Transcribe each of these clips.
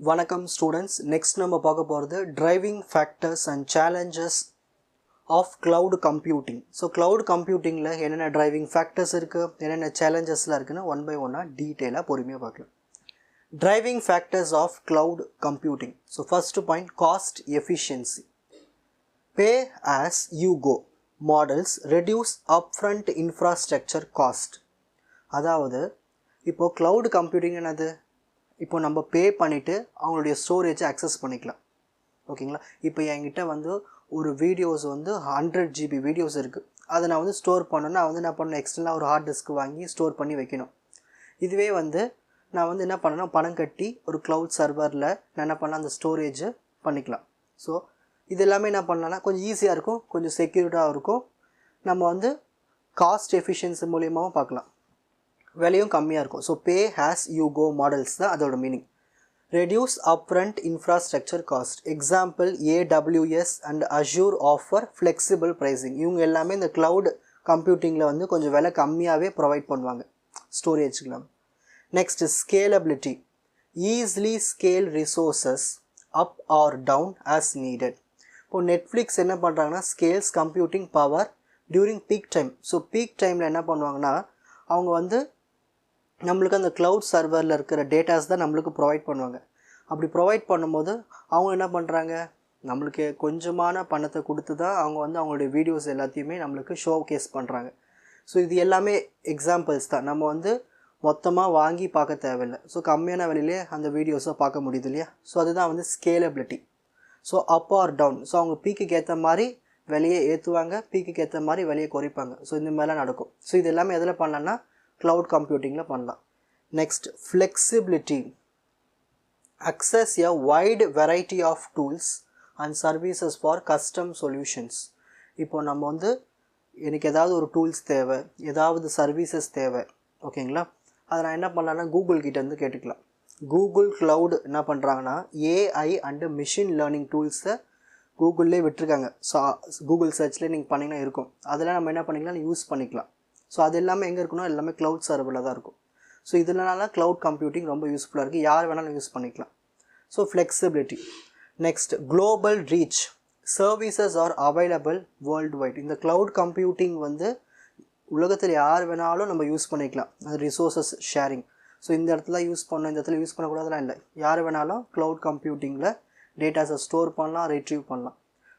வணக்கம் students. Next நம்ம பார்க்க போகிறது driving factors and challenges of cloud computing. So cloud கம்ப்யூட்டிங்கில் என்னென்ன டிரைவிங் ஃபேக்டர்ஸ் இருக்குது, என்னென்ன சேலஞ்சஸ்லாம் இருக்குன்னு ஒன் பை ஒன்னாக டீட்டெயிலாக பொறுமையாக பார்க்கலாம். Driving factors of cloud computing. So first point, cost efficiency. Pay as you go models reduce upfront infrastructure cost. அதாவது இப்போது க்ளவுட் கம்ப்யூட்டிங் என்னது, இப்போ நம்ம பே பண்ணிவிட்டு அவங்களுடைய ஸ்டோரேஜை அக்சஸ் பண்ணிக்கலாம். ஓகேங்களா? இப்போ என்கிட்ட ஒரு வீடியோஸ் 100 GB வீடியோஸ் இருக்குது. அதை நான் ஸ்டோர் பண்ணணுன்னா என்ன பண்ணணும், எக்ஸ்டர்னலாக ஒரு ஹார்ட் டிஸ்க் வாங்கி ஸ்டோர் பண்ணி வைக்கணும். இதுவே நான் என்ன பண்ணேன்னா பணம் கட்டி ஒரு க்ளவுட் சர்வரில் நான் என்ன பண்ணலாம், அந்த ஸ்டோரேஜை பண்ணிக்கலாம். ஸோ இது எல்லாமே என்ன பண்ணலான்னா கொஞ்சம் ஈஸியாக இருக்கும், கொஞ்சம் செக்யூர்டாக இருக்கும். நம்ம காஸ்ட் எஃபிஷியன்சி மூலியமாகவும் பார்க்கலாம், விலையும் கம்மியாக இருக்கும். So pay as you go models தான் அதோட meaning. Reduce upfront infrastructure cost. Example AWS and Azure offer flexible pricing. இவங்க எல்லாமே இந்த க்ளவுட் கம்ப்யூட்டிங்கில் கொஞ்சம் விலை கம்மியாகவே ப்ரொவைட் பண்ணுவாங்க ஸ்டோரேஜ்க்குலாம். Next, scalability. Easily scale resources up or down as needed. இப்போது நெட்ஃப்ளிக்ஸ் என்ன பண்ணுறாங்கன்னா scales computing power during peak time. So peak டைமில் என்ன பண்ணுவாங்கன்னா அவங்க நம்மளுக்கு அந்த க்ளவுட் சர்வரில் இருக்கிற டேட்டாஸ் தான் நம்மளுக்கு ப்ரொவைட் பண்ணுவாங்க. அப்படி ப்ரொவைட் பண்ணும்போது அவங்க என்ன பண்ணுறாங்க, நம்மளுக்கு கொஞ்சமான பணத்தை கொடுத்து தான் அவங்க அவங்களுடைய வீடியோஸ் எல்லாத்தையுமே நம்மளுக்கு ஷோ கேஸ் பண்ணுறாங்க. ஸோ இது எல்லாமே எக்ஸாம்பிள்ஸ் தான். நம்ம மொத்தமாக வாங்கி பார்க்க தேவையில்லை. ஸோ கம்மியான விலையிலே அந்த வீடியோஸை பார்க்க முடியுது இல்லையா? ஸோ அதுதான் scalability. So up or down. So அவங்க பீக்குக்கு ஏற்ற மாதிரி விலையை ஏற்றுவாங்க, பீக்குக்கு ஏற்ற மாதிரி விலையை குறைப்பாங்க. ஸோ இந்த மாதிரிலாம் நடக்கும். ஸோ இது எல்லாமே எதில் பண்ணலான்னா க்ளவுட் கம்ப்யூட்டிங்கில் பண்ணலாம். Next, flexibility. Access a wide variety of tools and services for custom solutions. இப்போ நம்ம எனக்கு ஏதாவது ஒரு டூல்ஸ் தேவை, ஏதாவது சர்வீசஸ் தேவை, ஓகேங்களா? அதை நான் என்ன பண்ணலான்னா கூகுள் கிட்டேருந்து கேட்டுக்கலாம். கூகுள் க்ளவுட் என்ன பண்ணுறாங்கன்னா AI அண்டு மிஷின் லேர்னிங் டூல்ஸை கூகுள்லேயே விட்டுருக்காங்க. ஸோ கூகுள் சர்ச்லேயே நீங்கள் பண்ணிங்கன்னா இருக்கும். அதெல்லாம் நம்ம என்ன பண்ணிக்கலாம், யூஸ் பண்ணிக்கலாம். ஸோ அது எல்லாமே எங்கே இருக்கணும், எல்லாமே க்ளவுட் சர்வரில் தான் இருக்கும். ஸோ இதனால க்ளவுட் கம்ப்யூட்டிங் ரொம்ப யூஸ்ஃபுல்லாக இருக்குது, யார் வேணாலும் யூஸ் பண்ணிக்கலாம். So flexibility. Next, global reach. Services are available world wide. இந்த க்ளவுட் கம்ப்யூட்டிங் உலகத்தில் யார் வேணாலும் நம்ம யூஸ் பண்ணிக்கலாம். அது ரிசோர்ஸஸ் ஷேரிங். ஸோ இந்த இடத்துல யூஸ் பண்ணணும், இந்த இடத்துல யூஸ் பண்ணக்கூடாதுலாம் இல்லை. யார் வேணாலும் க்ளவுட் கம்ப்யூட்டிங்கில் டேட்டாஸை ஸ்டோர் பண்ணலாம், ரிட்ரீவ் பண்ணலாம்.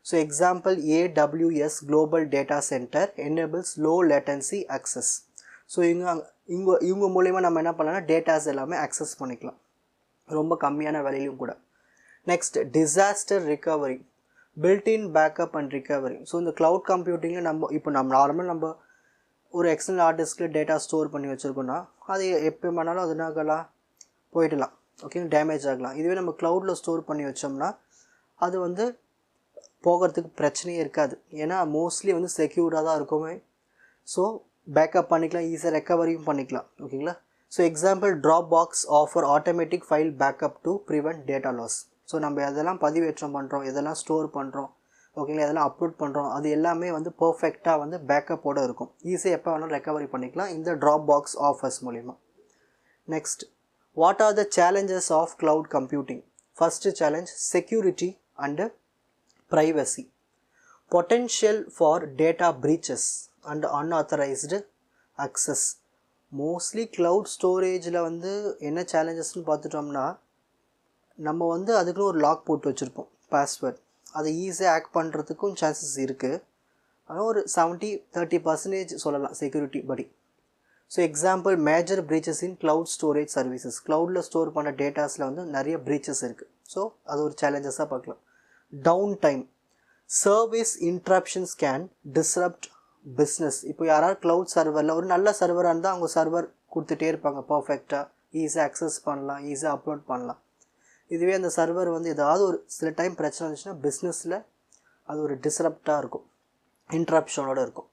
So example AWS Global Data Center enables low latency access. So இவங்க மூலயமா நம்ம என்ன பண்ணலாம்னா டேட்டாஸ் எல்லாமே அக்சஸ் பண்ணிக்கலாம், ரொம்ப கம்மியான விலையிலும் கூட. Next, disaster recovery. Built in backup and recovery. So இந்த க்ளவுட் கம்ப்யூட்டிங்கில் நம்ம நார்மல் ஒரு எக்ஸ்டர்னல் ஹார்ட் டிஸ்கில் டேட்டா ஸ்டோர் பண்ணி வச்சுருக்கோன்னா அது எப்போ வேணாலும் அது என்னாகலாம், போயிடலாம், ஓகே, டேமேஜ் ஆகலாம். இதுவே நம்ம க்ளவுடில் ஸ்டோர் பண்ணி வச்சோம்னா அது போகிறதுக்கு பிரச்சனையே இருக்காது. ஏன்னா மோஸ்ட்லி செக்யூர்டாக தான் இருக்குமே. ஸோ பேக்கப் பண்ணிக்கலாம், ஈஸியாக ரெக்கவரியும் பண்ணிக்கலாம், ஓகேங்களா? So example Dropbox offer automatic file backup to prevent data loss. So நம்ம எதெல்லாம் பதிவேற்றம் பண்ணுறோம், எதெல்லாம் ஸ்டோர் பண்ணுறோம், ஓகேங்களா, எதெல்லாம் அப்லோட் பண்ணுறோம், அது எல்லாமே பர்ஃபெக்டாக பேக்கப்போடு இருக்கும். ஈஸியாக எப்போ வேணாலும் ரெக்கவரி பண்ணிக்கலாம் இந்த Dropbox ஆஃபர்ஸ் மூலிமா. Next, what are the challenges of cloud computing? First challenge, security and privacy. Potential for data breaches and unauthorized access. Mostly cloud ஸ்டோரேஜில் என்ன சேலஞ்சஸ்ன்னு பார்த்துட்டோம்னா நம்ம அதுக்குன்னு ஒரு லாக் போட்டு வச்சுருப்போம், பாஸ்வேர்ட். அதை ஈஸியாக ஆக்ட் பண்ணுறதுக்கும் சான்சஸ் இருக்குது. ஆனால் ஒரு 70-30% சொல்லலாம் செக்யூரிட்டி படி. ஸோ எக்ஸாம்பிள் மேஜர் பிரீச்சஸ் இன் க்ளவுட் ஸ்டோரேஜ் சர்வீசஸ். க்ளவுடில் ஸ்டோர் பண்ண டேட்டாஸில் நிறைய பிரீச்சஸ் இருக்குது. ஸோ அது ஒரு சேலஞ்சஸாக பார்க்கலாம். Down time. Service interruptions can disrupt business. இப்போ யாராவது க்ளவுட் சர்வரில் ஒரு நல்ல சர்வராக இருந்தால் அவங்க சர்வர் கொடுத்துட்டே இருப்பாங்க, பர்ஃபெக்டாக ஈஸியாக அக்சஸ் பண்ணலாம், ஈஸியாக அப்லோட் பண்ணலாம். இதுவே அந்த சர்வர் ஏதாவது ஒரு சில டைம் பிரச்சனை இருந்துச்சுன்னா பிஸ்னஸில் அது ஒரு டிஸ்ரப்டாக இருக்கும், இன்ட்ரப்ஷனோடு இருக்கும்.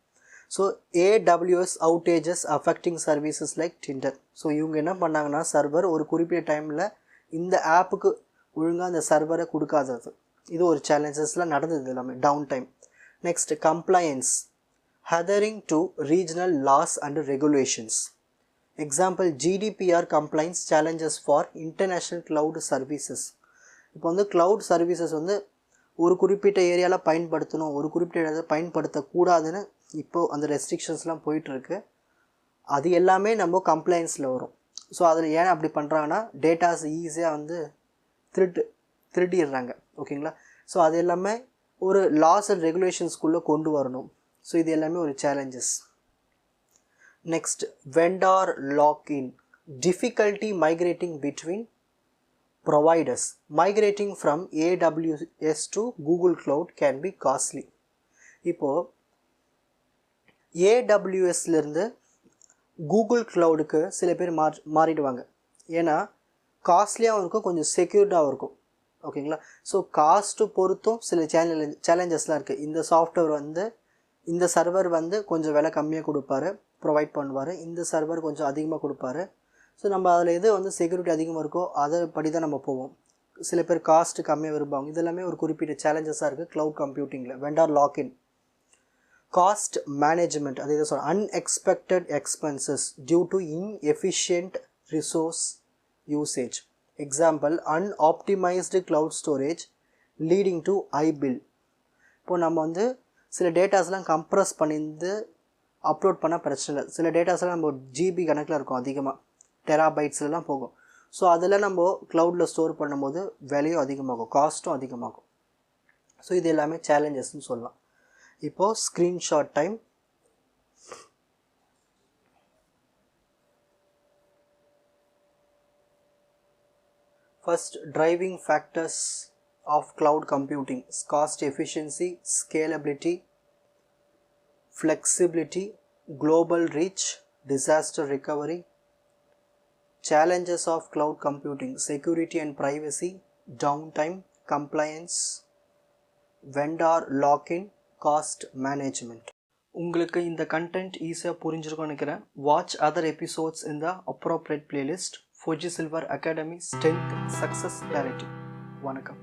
So AWS outages affecting services like Tinder. So இவங்க என்ன பண்ணாங்கன்னா சர்வர் ஒரு குறிப்பிட்ட டைமில் இந்த ஆப்புக்கு ஒழுங்காக அந்த சர்வரை கொடுக்காதது, இது ஒரு சேலஞ்சஸ்லாம் நடந்தது எல்லாமே. Down time. Next, compliance. Adhering to regional laws and regulations. Example GDPR compliance challenges for international cloud services. இப்போ வந்து cloud services வந்து ஒரு குறிப்பிட்ட ஏரியாவில் பயன்படுத்தணும், ஒரு குறிப்பிட்ட இடத்துல பயன்படுத்தக்கூடாதுன்னு இப்போது அந்த ரெஸ்ட்ரிக்ஷன்ஸ்லாம் போயிட்டுருக்கு. அது எல்லாமே நம்ம கம்ப்ளைண்ட்ஸில் வரும். ஸோ அதில் ஏன் அப்படி பண்ணுறாங்கன்னா டேட்டாஸ் ஈஸியாக வந்து திருடிடுறாங்க. ஓகேங்களா? ஸோ அது எல்லாமே ஒரு லாஸ் அண்ட் ரெகுலேஷன்ஸ்குள்ளே கொண்டு வரணும். ஸோ இது எல்லாமே ஒரு challenges. Next, vendor lock in. Difficulty migrating between providers. Migrating from AWS to Google Cloud can be costly. இப்போது AWSலேருந்து கூகுள் க்ளவுடுக்கு சில பேர் மாறிடுவாங்க. ஏன்னா காஸ்ட்லியாகவும் இருக்கும், கொஞ்சம் செக்யூர்டாகவும் இருக்கும். ஓகேங்களா? ஸோ காஸ்ட்டு பொறுத்தும் சில சேலஞ்சஸ்லாம் இருக்குது. இந்த சாஃப்ட்வேர் வந்து இந்த சர்வர் வந்து கொஞ்சம் விலை கம்மியாக கொடுப்பாரு, ப்ரொவைட் பண்ணுவார். இந்த சர்வர் கொஞ்சம் அதிகமாக கொடுப்பாரு. ஸோ நம்ம அதில் எது வந்து செக்யூரிட்டி அதிகமாக இருக்கோ அதை படி தான் நம்ம போவோம். சில பேர் காஸ்ட்டு கம்மியாக விரும்புவாங்க. இதெல்லாமே ஒரு குறிப்பிட்ட சேலஞ்சஸாக இருக்குது க்ளவுட் கம்ப்யூட்டிங்கில். Vendor lock in. காஸ்ட் மேனேஜ்மெண்ட், அதே தான் சொல்கிறேன். Unexpected expenses due to inefficient resource usage. Example, unoptimised cloud storage leading to high bill. இப்போது நம்ம வந்து சில டேட்டாஸ்லாம் கம்ப்ரஸ் பண்ணிருந்து அப்லோட் பண்ணால் பிரச்சனை இல்லை. சில டேட்டாஸ்லாம் நம்ம ஜிபி கணக்கில் இருக்கும், அதிகமாக டெராபைட்ஸ்லாம் போகும். ஸோ அதில் நம்ம க்ளவுடில் ஸ்டோர் பண்ணும்போது விலையும் அதிகமாகும், காஸ்ட்டும் அதிகமாகும். ஸோ இது எல்லாமே சேலஞ்சஸ்ன்னு சொல்லலாம். இப்போது screenshot time. First, driving factors of cloud computing: cost efficiency, scalability, flexibility, global reach, disaster recovery. Challenges of cloud computing: security and privacy, downtime, compliance, vendor lock-in, cost management. உங்களுக்கு இந்த கண்டென்ட் ஈஸியாக புரிஞ்சிருக்கும்னு நினைக்கிறேன். வாட்ச் அதர் எபிசோட்ஸ் இன் த appropriate playlist. Fuji silver academy, strength, success, clarity. வணக்கம்.